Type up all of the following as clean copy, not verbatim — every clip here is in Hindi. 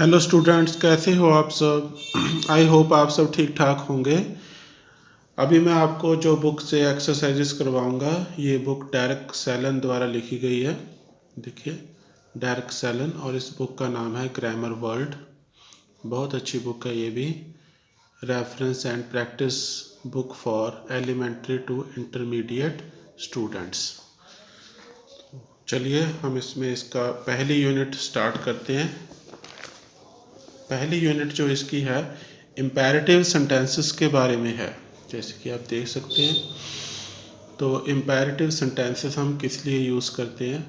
हेलो स्टूडेंट्स, कैसे हो आप सब। आई होप आप सब ठीक ठाक होंगे। अभी मैं आपको जो बुक से एक्सरसाइजेस करवाऊंगा, ये बुक डेरेक सैलन द्वारा लिखी गई है। देखिए, डेरेक सैलन, और इस बुक का नाम है ग्रामर वर्ल्ड। बहुत अच्छी बुक है ये भी। Reference and practice book for elementary to intermediate students. चलिए हम इसमें इसका पहली यूनिट स्टार्ट करते हैं। पहली यूनिट जो इसकी है इम्पेरेटिव सेंटेंसेस के बारे में है। जैसे कि आप देख सकते हैं, तो इम्पेरेटिव सेंटेंसेस हम किस लिए यूज़ करते हैं।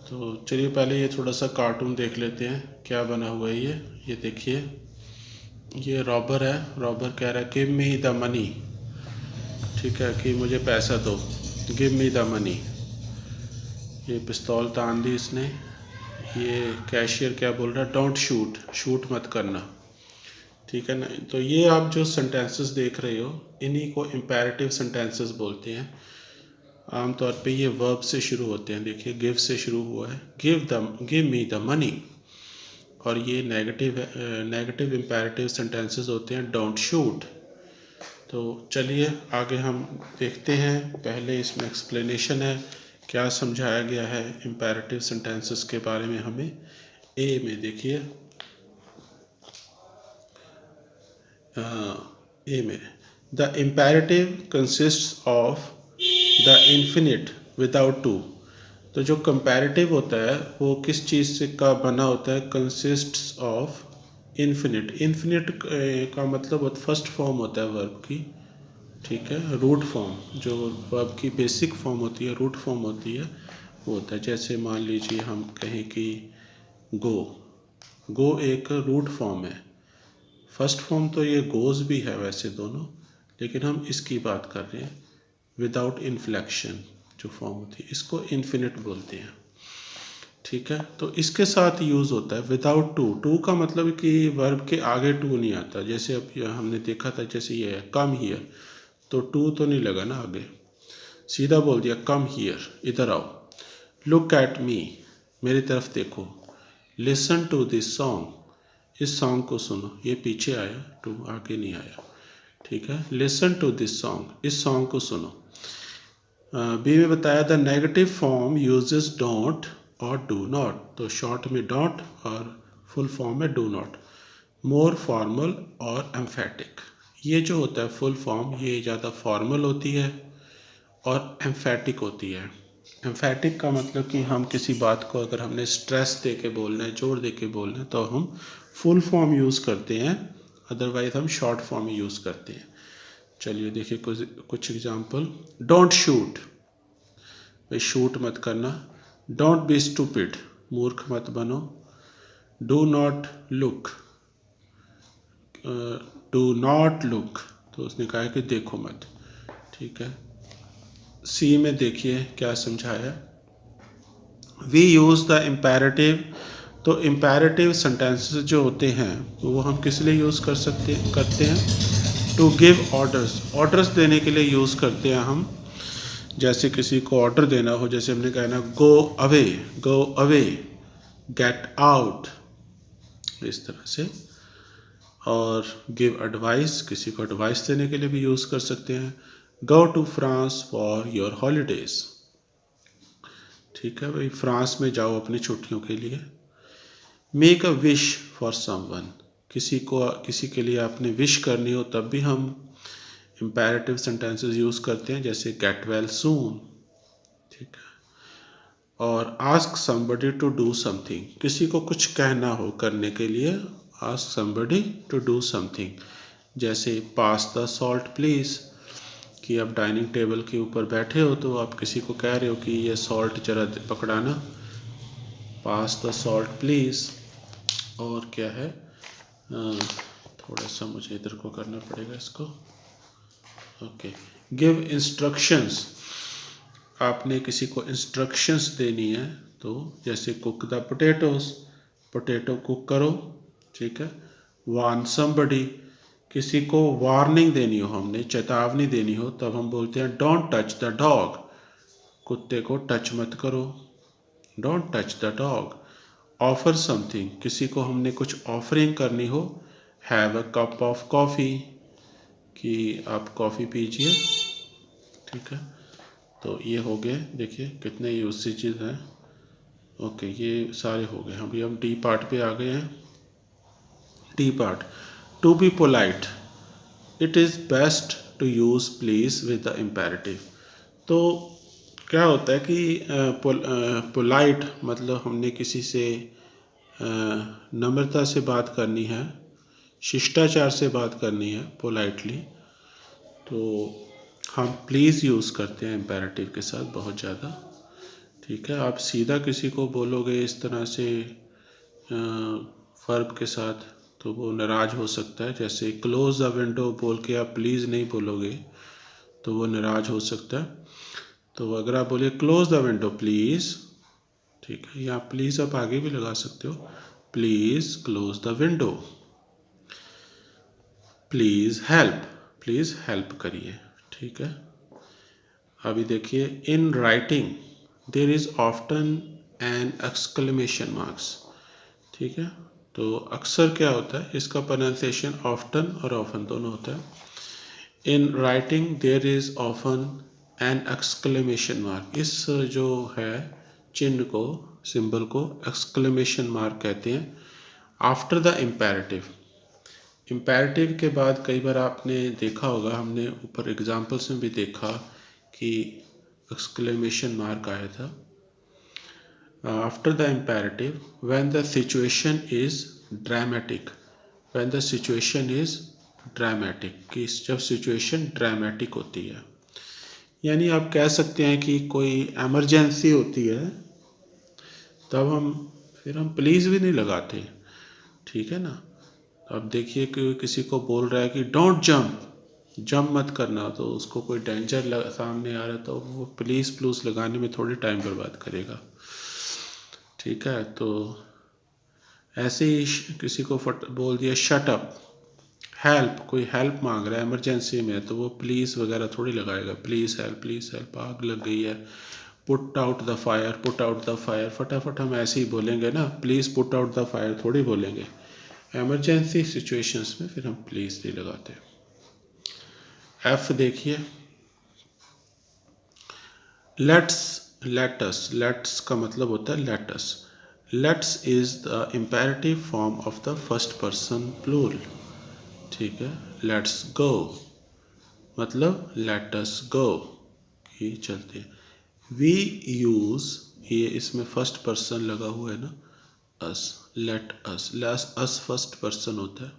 तो चलिए पहले ये थोड़ा सा कार्टून देख लेते हैं, क्या बना हुआ है ये देखिए, ये रॉबर है। रॉबर कह रहा है गिव मी द मनी, ठीक है, कि मुझे पैसा दो, गिव मी द मनी। ये पिस्तौल तान दी इसने। ये कैशियर क्या बोल रहा है, डोंट शूट, शूट मत करना, ठीक है ना। तो ये आप जो सेंटेंसेस देख रहे हो, इन्हीं को इम्पेरेटिव सेंटेंसेस बोलते हैं। आमतौर पे ये वर्ब से शुरू होते हैं। देखिए, गिव से शुरू हुआ है, गिव मी द मनी। और ये नेगेटिव इम्पेरेटिव सेंटेंसेस होते हैं, डोंट शूट। तो चलिए आगे हम देखते हैं। पहले इसमें एक्सप्लेनेशन है, क्या समझाया गया है इम्पेरेटिव सेंटेंसेस के बारे में हमें। ए में देखिए, ए में the imperative consists of the infinitive without to. तो जो कंपैरेटिव होता है वो किस चीज़ से का बना होता है, कंसिस्ट्स ऑफ इन्फिनिट। इन्फिनिट का मतलब फर्स्ट फॉर्म होता है वर्ब की, ठीक है। रूट फॉर्म, जो वर्ब की बेसिक फॉर्म होती है, रूट फॉर्म होती है, वो होता है। जैसे मान लीजिए हम कहें कि गो एक रूट फॉर्म है। फर्स्ट फॉर्म तो ये गोज़ भी है वैसे दोनों, लेकिन हम इसकी बात कर रहे हैं। विदाउट इन्फ्लेक्शन जो फॉर्म होती है, इसको इन्फिनिट बोलते हैं, ठीक है। तो इसके साथ यूज़ होता है विदाउट टू। टू का मतलब कि वर्ब के आगे टू नहीं आता। जैसे अब हमने देखा था, जैसे ये है कम हियर, तो टू तो नहीं लगा ना आगे, सीधा बोल दिया कम हियर, इधर आओ। लुक एट मी, मेरी तरफ देखो। लिसन टू दिस सॉन्ग, इस सॉन्ग को सुनो। ये पीछे आया, टू आगे नहीं आया, ठीक है। लिसन टू दिस सॉन्ग, इस सॉन्ग को सुनो। बी में बताया the negative form uses don't और डू नॉट। तो शॉर्ट में डोंट और फुल फॉर्म में डू नॉट। मोर फॉर्मल और एम्फेटिक। ये जो होता है फुल फॉर्म, ये ज़्यादा फॉर्मल होती है और एम्फेटिक होती है। एम्फेटिक का मतलब कि हम किसी बात को अगर हमने स्ट्रेस दे के बोलना है, जोर दे के बोलना है, तो हम फुल फॉर्म यूज़ करते हैं, अदरवाइज हम शॉर्ट फॉर्म यूज़ करते हैं। चलिए देखिए कुछ एग्जाम्पल। डोंट शूट, भाई शूट मत करना। डोंट बी स्टूपिड, मूर्ख मत बनो। Do not look, do not look, तो उसने कहा है कि देखो मत, ठीक है। सी में देखिए क्या समझाया, वी यूज़ द इम्पेरेटिव। तो इम्पेरेटिव सेंटेंसेस जो होते हैं वो हम किस लिए यूज़ करते हैं, टू गिव ऑर्डर्स, ऑर्डर्स देने के लिए यूज़ करते हैं हम। जैसे किसी को ऑर्डर देना हो, जैसे हमने कहना go away, go away, get out, इस तरह से। और गिव एडवाइस, किसी को एडवाइस देने के लिए भी यूज़ कर सकते हैं। Go to France for your holidays, ठीक है भाई, फ्रांस में जाओ अपनी छुट्टियों के लिए। Make a wish for someone, किसी के लिए आपने विश करनी हो तब भी हम इम्पेरेटिव सेंटेंसेस यूज़ करते हैं, जैसे गेट वेल सून, ठीक है। और ask somebody to do something, किसी को कुछ कहना हो करने के लिए, ask somebody to do something. जैसे पास द सॉल्ट प्लीज़, कि आप डाइनिंग टेबल के ऊपर बैठे हो तो आप किसी को कह रहे हो कि ये सॉल्ट जरा पकड़ाना, पास द सॉल्ट प्लीज़। और क्या है, थोड़ा सा मुझे इधर को करना पड़ेगा इसको, ओके। गिव इंस्ट्रक्शंस, आपने किसी को इंस्ट्रक्शंस देनी है, तो जैसे cook the potatoes, potato cook करो, ठीक है। वार्न समबडी, किसी को वार्निंग देनी हो, हमने चेतावनी देनी हो, तब हम बोलते हैं डोंट टच द डॉग, कुत्ते को टच मत करो, don't touch the dog. Offer something, किसी को हमने कुछ ऑफरिंग करनी हो, have a cup of coffee, कि आप कॉफ़ी पीजिए, ठीक है। तो ये हो गए, देखिए कितने यूसेजेस हैं। ओके, ये सारे हो गए। अभी हम डी पार्ट पे आ गए हैं। D part, to be polite, it is best to use please with the imperative. तो क्या होता है कि पोलाइट मतलब हमने किसी से नम्रता से बात करनी है, शिष्टाचार से बात करनी है, पोलाइटली, तो हम प्लीज़ यूज़ करते हैं इम्पेरेटिव के साथ बहुत ज़्यादा, ठीक है। आप सीधा किसी को बोलोगे इस तरह से वर्ब के साथ तो वो नाराज़ हो सकता है। जैसे क्लोज़ द विंडो बोल के आप प्लीज़ नहीं बोलोगे तो वो नाराज़ हो सकता है। तो अगर आप बोलिए क्लोज़ द विंडो प्लीज़, ठीक है, या प्लीज़ आप आगे भी लगा सकते हो, please close the window, please help करिए, ठीक है। अभी देखिए, in writing there is often an exclamation marks, ठीक है। तो अक्सर क्या होता है, इसका प्रोनाउंसिएशन ऑफ्टन और ऑफन दोनों होता है। In writing there is often an exclamation mark, इस जो है चिन्ह को, सिंबल को एक्सक्लेमेशन मार्क कहते हैं। आफ्टर द इम्पेरेटिव, इम्पेरेटिव के बाद कई बार आपने देखा होगा, हमने ऊपर एग्जाम्पल्स में भी देखा कि एक्सक्लेमेशन मार्क आया था। After the imperative, when the situation is dramatic, when the situation is dramatic, कि जब सिचुएशन ड्रामेटिक होती है, यानी आप कह सकते हैं कि कोई एमरजेंसी होती है, तब फिर हम प्लीज़ भी नहीं लगाते, ठीक है ना। अब देखिए कि किसी को बोल रहा है कि डोंट जंप मत करना, तो उसको कोई डेंजर सामने आ रहा है तो वो प्लीज़ लगाने में थोड़ी टाइम बर्बाद करेगा, ठीक है। तो ऐसे ही किसी को बोल दिया शट अप, हेल्प, कोई हेल्प मांग रहा है इमरजेंसी में, तो वो प्लीज़ वगैरह थोड़ी लगाएगा, प्लीज़ हेल्प, आग लग गई है, पुट आउट द फायर, फटाफट हम ऐसे ही बोलेंगे ना, please put out the fire थोड़ी बोलेंगे। इमरजेंसी सिचुएशंस में फिर हम प्लीज़ नहीं लगाते। एफ देखिए, लेट्स का मतलब होता है let's. Let's is the imperative form of the first person plural, ठीक है। लेट्स गो मतलब लेट अस गो, ये चलते हैं। वी यूज़, ये इसमें फर्स्ट पर्सन लगा हुआ है ना, us, let us first person होता है।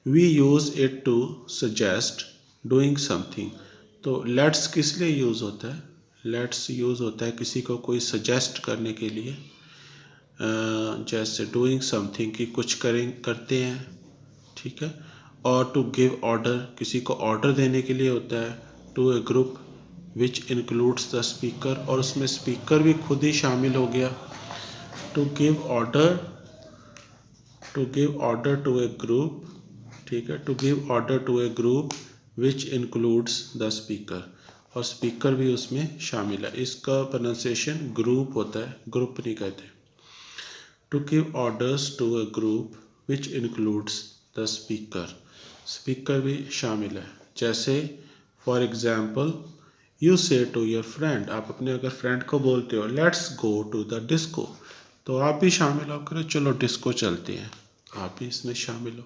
We use it to suggest doing something, तो लेट्स किस लिए यूज़ होता है, लेट्स यूज़ होता है किसी को कोई सजेस्ट करने के लिए, जैसे डूइंग समथिंग कि कुछ करते हैं, ठीक है। और टू गिव ऑर्डर, किसी को ऑर्डर देने के लिए होता है। To a group which includes the speaker, और उसमें स्पीकर भी खुद ही शामिल हो गया। To give order to a group, ठीक है, to give order to a group which includes the speaker, और स्पीकर भी उसमें शामिल है। इसका प्रोनाउंसिएशन ग्रुप होता है, ग्रुप नहीं कहते। To give orders to a group which includes the speaker, speaker भी शामिल है। जैसे for example, you say to your friend, आप अपने अगर फ्रेंड को बोलते हो let's go to the disco, तो आप भी शामिल होकर चलो डिस्को चलते हैं, आप भी इसमें शामिल हो,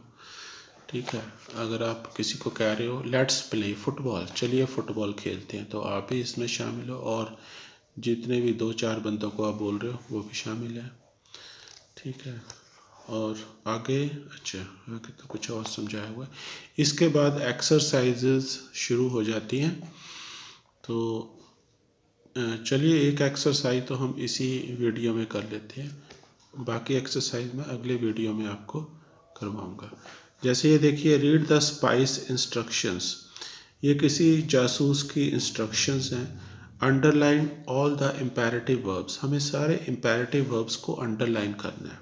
ठीक है। अगर आप किसी को कह रहे हो लेट्स प्ले फुटबॉल, चलिए फुटबॉल खेलते हैं, तो आप भी इसमें शामिल हो, और जितने भी 2-4 बंदों को आप बोल रहे हो वो भी शामिल है, ठीक है। और आगे, अच्छा आगे तो कुछ और समझाया हुआ है। इसके बाद एक्सरसाइजेज शुरू हो जाती हैं। तो चलिए एक एक्सरसाइज तो हम इसी वीडियो में कर लेते हैं, बाकी एक्सरसाइज मैं अगले वीडियो में आपको करवाऊंगा। जैसे ये देखिए, रीड द स्पाइस इंस्ट्रक्शंस, ये किसी जासूस की इंस्ट्रक्शंस हैं। Underline all the imperative verbs, हमें सारे इम्पेरेटिव वर्ब्स को अंडरलाइन करना है।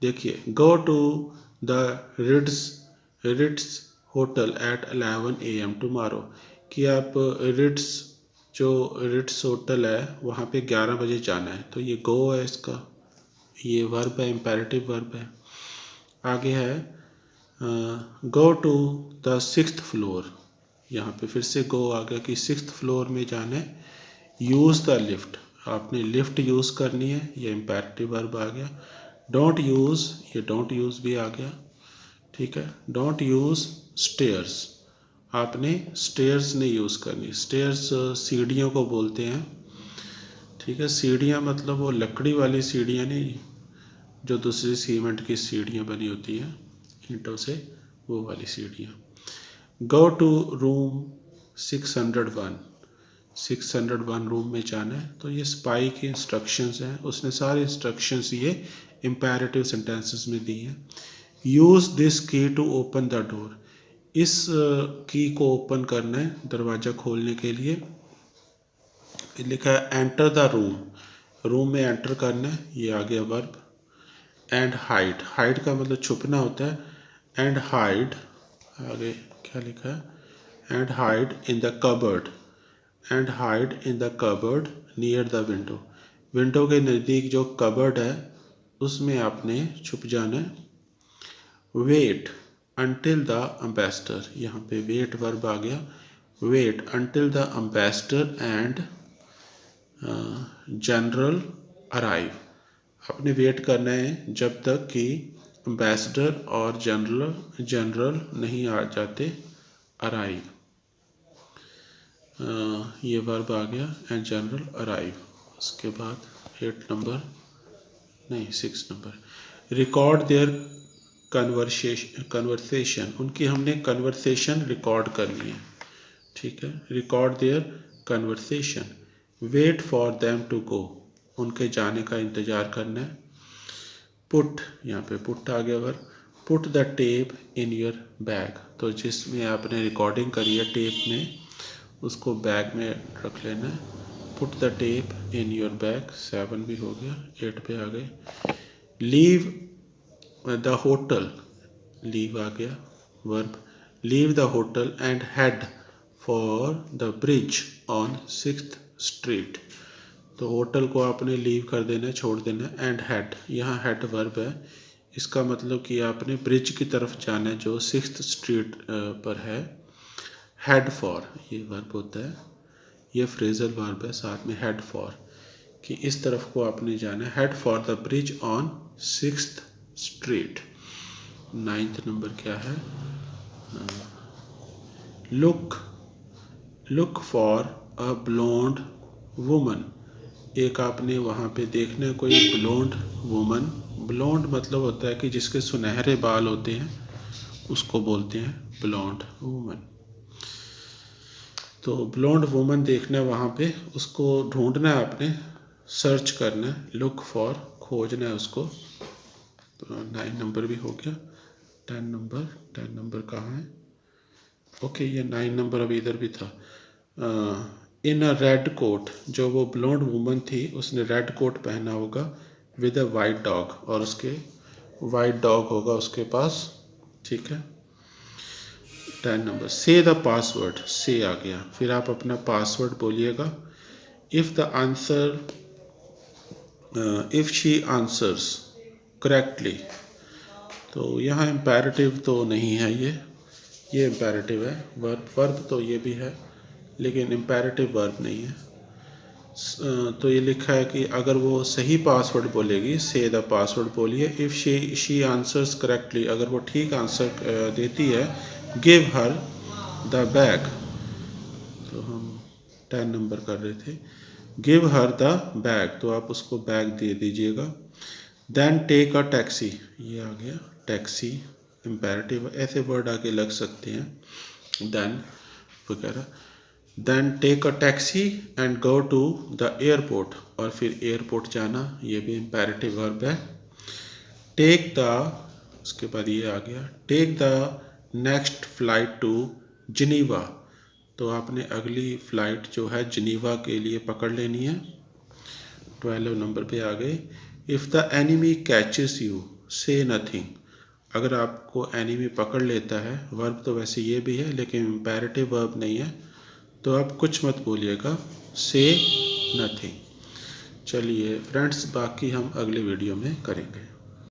देखिए, go to the Ritz hotel at 11 AM tomorrow, कि आप रिट्स होटल है वहाँ पे 11 बजे जाना है, तो ये गो है इसका, ये वर्ब है, इम्पेरेटिव वर्ब है। आगे है गो टू द 6th फ्लोर। यहाँ पे फिर से गो आ गया कि 6th फ्लोर में जाने। यूज़ द लिफ्ट, आपने लिफ्ट यूज़ करनी है, ये इम्पेरेटिव वर्ब आ गया। डोंट यूज़, ये डोंट यूज़ भी आ गया, ठीक है। डोंट यूज़ स्टेयर्स, आपने स्टेयर्स नहीं यूज़ करनी। स्टेयर्स सीढ़ियों को बोलते हैं, ठीक है। सीढ़ियाँ मतलब वो लकड़ी वाली सीढ़ियाँ नहीं, जो दूसरी सीमेंट की सीढ़ियाँ बनी होती हैं ईंटों से, वो वाली सीढ़ियाँ। गो टू रूम 601, 601 रूम में जाना है। तो ये स्पाई की इंस्ट्रक्शंस हैं, उसने सारे इंस्ट्रक्शंस ये इम्पेरेटिव सेंटेंसेस में दी हैं। यूज़ दिस की टू ओपन द डोर, इस की को ओपन करना है, दरवाज़ा खोलने के लिए। लिखा है एंटर द रूम, रूम में एंटर करना है, ये आ गया वर्ब। एंड हाइड, हाइड का मतलब छुपना होता है। एंड हाइड, आगे क्या लिखा है, and hide in the cupboard, and hide in the cupboard near the window, window के नज़दीक जो कबर्ड है उसमें आपने छुप जाना है। वेट अंटिल द एम्बेसडर, यहाँ पे वेट वर्ब आ गया। Wait until the ambassador and general arrive, आपने वेट करना है जब तक कि एम्बेसडर और जनरल नहीं आ जाते, अराइव। ये वर्ब आ गया एंड जनरल अराइव। उसके बाद 6 नंबर, रिकॉर्ड देयर कन्वर्सेशन, उनकी हमने कन्वर्सेशन रिकॉर्ड करनी है, ठीक है। Record their conversation. Wait for them to go, उनके जाने का इंतज़ार करना है। पुट, यहाँ पे पुट आ गया verb. Put the tape in your bag, तो जिसमें आपने रिकॉर्डिंग करी है टेप में, उसको बैग में रख लेना है। Put the tape in your bag, 7 भी हो गया, 8 पे आ गए। लीव द होटल, लीव आ गया verb. Leave the hotel and head for the bridge on 6th street, तो होटल को आपने लीव कर देना है, छोड़ देना है। एंड हेड, यहाँ हेड वर्ब है, इसका मतलब कि आपने ब्रिज की तरफ जाना है जो 6th स्ट्रीट पर है। हेड फॉर, ये वर्ब होता है, ये फ्रेजल वर्ब है, साथ में हेड फॉर, कि इस तरफ को आपने जाना है। Head for the bridge on 6th street. 9th number क्या है, look for a blonde woman, एक आपने वहाँ पे देखना है कोई ब्लोंड वुमन। ब्लोंड मतलब होता है कि जिसके सुनहरे बाल होते हैं, उसको बोलते हैं ब्लोंड वुमन। तो ब्लोंड वुमन देखना है वहाँ पे, उसको ढूंढना है आपने, सर्च करना है, लुक फॉर, खोजना है उसको। तो 9 नंबर भी हो गया। 10 नंबर कहाँ है, ओके ये 9 नंबर अभी इधर भी था। इन अ रेड कोट, जो वो ब्लोंड वुमन थी उसने रेड कोट पहना होगा। विद अ वाइट डॉग, और उसके वाइट डॉग होगा उसके पास, ठीक है। 10 नंबर, से द पासवर्ड, से आ गया, फिर आप अपना पासवर्ड बोलिएगा। If the answer, if she answers correctly, तो यहाँ इम्पेरेटिव तो नहीं है, ये इम्पेरेटिव है। वर्ब तो ये भी है, लेकिन इम्पेरेटिव वर्ब नहीं है। तो ये लिखा है कि अगर वो सही पासवर्ड बोलेगी, से द पासवर्ड बोलिए। इफ़ शी आंसर्स करेक्टली, अगर वो ठीक आंसर देती है, गिव हर द बैग, तो हम 10 नंबर कर रहे थे। गिव हर द बैग, तो आप उसको बैग दे दीजिएगा। देन टेक अ टैक्सी, ये आ गया टैक्सी, इम्पेरेटिव, ऐसे वर्ड आगे लग सकते हैं देन वगैरह। Then take a taxi and go to the airport, और फिर एयरपोर्ट जाना, ये भी इम्पेरेटिव वर्ब है। टेक द, उसके बाद ये आ गया, take the next flight to Geneva, तो आपने अगली फ़्लाइट जो है जिनीवा के लिए पकड़ लेनी है। 12 नंबर पे आ गए। If the enemy catches you से नथिंग, अगर आपको एनिमी पकड़ लेता है, वर्ब तो वैसे ये भी है लेकिन इम्पेरेटिव वर्ब नहीं है, तो आप कुछ मत बोलिएगा, से नथिंग। चलिए फ्रेंड्स, बाकी हम अगले वीडियो में करेंगे।